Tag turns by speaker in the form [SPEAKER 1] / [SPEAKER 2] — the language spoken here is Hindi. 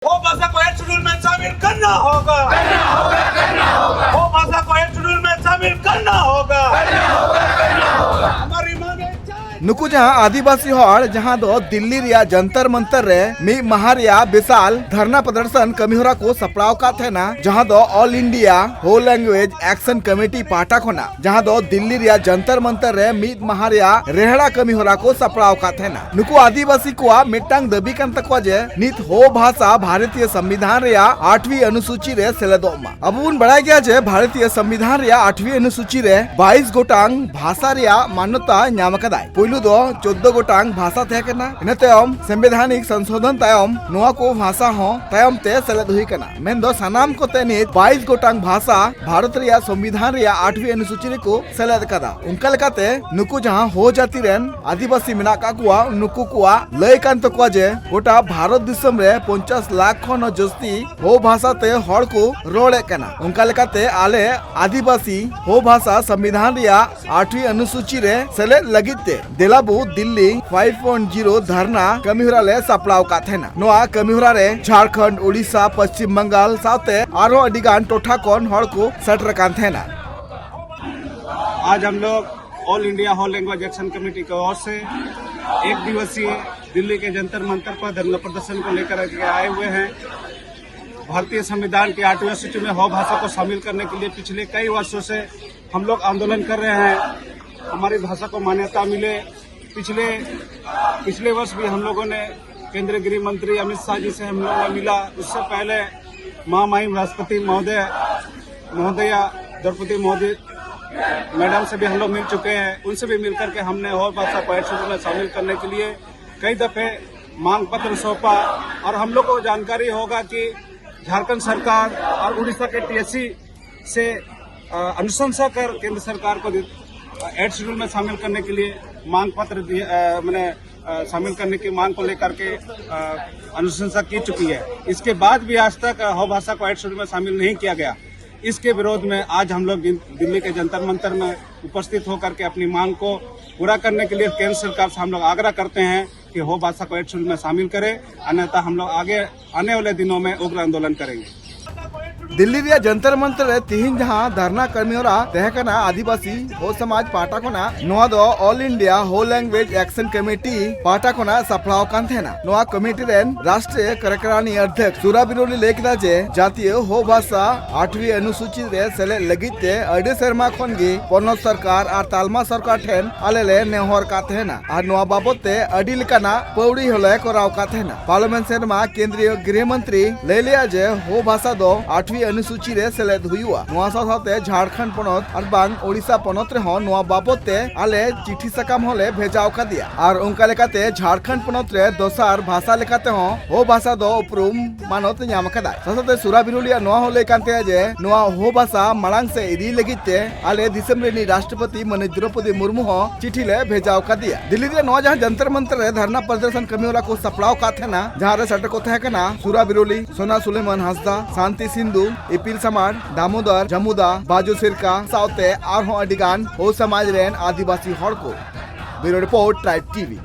[SPEAKER 1] वो भाषा को एक शेड्यूल में शामिल करना होगा। वो भाषा को एक शेड्यूल में शामिल करना होगा। हमारी मांग है
[SPEAKER 2] नुकु जहां आदिवासी हॉल जहां दो दिल्ली रिया जंतर मंतर रे मी महारिया विशाल धरना प्रदर्शन कमीहोरा को सपड़ाव का थेना जहां दो all India whole language action committee पाटा खोना जहां दो दिल्ली रिया जंतर मंतर रे मी महारिया रेहड़ा कमीहोरा को सपड़ाव का थेना नुकु आदिवासी को मिट्टांग दबी कान तकवा जे नित हो भाषा भारतीय संविधान रिया 8वीं अनुसूची रे सेलेदोमा अबुन बड़ाय गया जे भारतीय संविधान रिया 8वीं अनुसूची रे 22 गोटांग भाषा रिया मान्यता ᱧᱟᱢ ᱟᱠᱟᱫᱟᱭ पुलू दो 14 गोटांग भाषा थे कना इना तायम संवैधानिक संशोधन तायम नोआ को भाषा हो तायम ते सेलेद हुई कना मेन दो सनाम को ते नित 22 गोटांग भाषा भारत रिया संविधान रिया 8वीं अनुसूची को सेलेद कदा उनका लेकाते नुकु जहां हो जाति रेन आदिवासी मेना का कुआ नुकु कुआ लय कान तकवा जे गोटा भारत दिसम रे 50 लाख खन जस्ती हो भाषा ते हड़ को रोड़े कना उनका लेकाते आले आदिवासी हो भाषा संविधान रिया 8वीं अनुसूची रे सेलेद लगिते दिलाबू दिल्ली 5.0 धरना कमीहोरा ले सपड़ाव का थेना नोआ कमीहोरा रे झारखंड उड़ीसा पश्चिम बंगाल साथे आरो अडिगान टोठा कोन हड़ को सेटर कान थेना।
[SPEAKER 1] आज हम लोग all India whole language action committee की ओर से एक दिवसीय दिल्ली के जंतर मंतर पर धरना प्रदर्शन को लेकर आए हुए हैं। भारतीय संविधान की 8वीं अनुसूची में हो भाषा को शामिल करने के लिए पिछले कई वर्षों से हम लोग आंदोलन कर रहे हैं। हमारी भाषा को मान्यता मिले। पिछले वर्ष भी हम लोगों ने केंद्रीय गृह मंत्री अमित शाह जी से हम लोगों ने मिला। उससे पहले महामहिम राष्ट्रपति महोदया द्रौपदी मोदी मैडम से भी हम लोग मिल चुके हैं। उनसे भी मिलकर के हमने और भाषा को एक शेड्यूल में शामिल करने के लिए कई दफे मांग पत्र सौंपा और हम लोग को जानकारी होगा कि झारखंड सरकार और उड़ीसा के टीएससी से अनुशंसा कर केंद्र सरकार को 8 शेड्यूल में शामिल करने के लिए मांग पत्र शामिल करने की मांग को लेकर के अनुशंसा की चुकी है। इसके बाद भी आज तक हो भाषा को 8 शेड्यूल में शामिल नहीं किया गया। इसके विरोध में आज हम लोग दिल्ली के जंतर मंतर में उपस्थित होकर के अपनी मांग को पूरा करने के लिए केंद्र सरकार से हम लोग आग्रह करते हैं कि हो भाषा को 8 शेड्यूल में शामिल करें, अन्यथा हम लोग आगे आने वाले दिनों में उग्र आंदोलन करेंगे।
[SPEAKER 2] दिल्ली रिया जंतर मंतर रे तिहिन जहां धरना कर्मीरा तहकना आदिवासी हो समाज पाटा कोना नोआ दो all India whole language action committee पाटा कोना सपड़ाव कान थेना नोआ कमेटी रेन राष्ट्रीय कार्यकारिणी अध्यक्ष सुरा बिरोली लेकिदा जे जातीय हो भाषा 8वीं अनुसूची रे सेले लगिते अडे शर्मा खन गे पन्नत सरकार और तालमा सरकार ठेन आलेले नेहर का थेना और नोआ बाबते अडी लेकाना पौड़ी होले कराव का थेना पार्लियामेंट शर्मा केंद्रीय गृह मंत्री लेलिया जे हो भाषा दो 8वीं अनुसूची रे सेलेद हुआ नोआ साथे झारखंड पनत और बांग ओडिशा पनत रे हन नोआ बाबते आले चिट्ठी सकाम होले भेजाव का दिया और उनका लेकाते झारखंड पनत रे दोसार भाषा लेकाते हो भाषा दो उपरुम मानत ᱧᱟᱢ कदा साथे सुरा बिरुलिया नोआ होले कानते जे नोआ हो भाषा मांग से इदी लगिते आले दिसम रे राष्ट्रपति माननीय द्रौपदी मुर्मू हो चिट्ठी ले भेजाव का दिया दिल्ली रे नोआ जहां जंतर मंतर रे धरना प्रदर्शन कमीहोरा को सपड़ाव का थेना जहां रे सटर को थेकना सुरा बिरुली सोना सुलेमान हांसदा शांति सिंधु इपिल समाज दामोदर जमुदा बाजू सिरका साउते और अडिगान हो समाज रेन आदिवासी हड़ को ब्यूरो रिपोर्ट ट्राइब टीवी।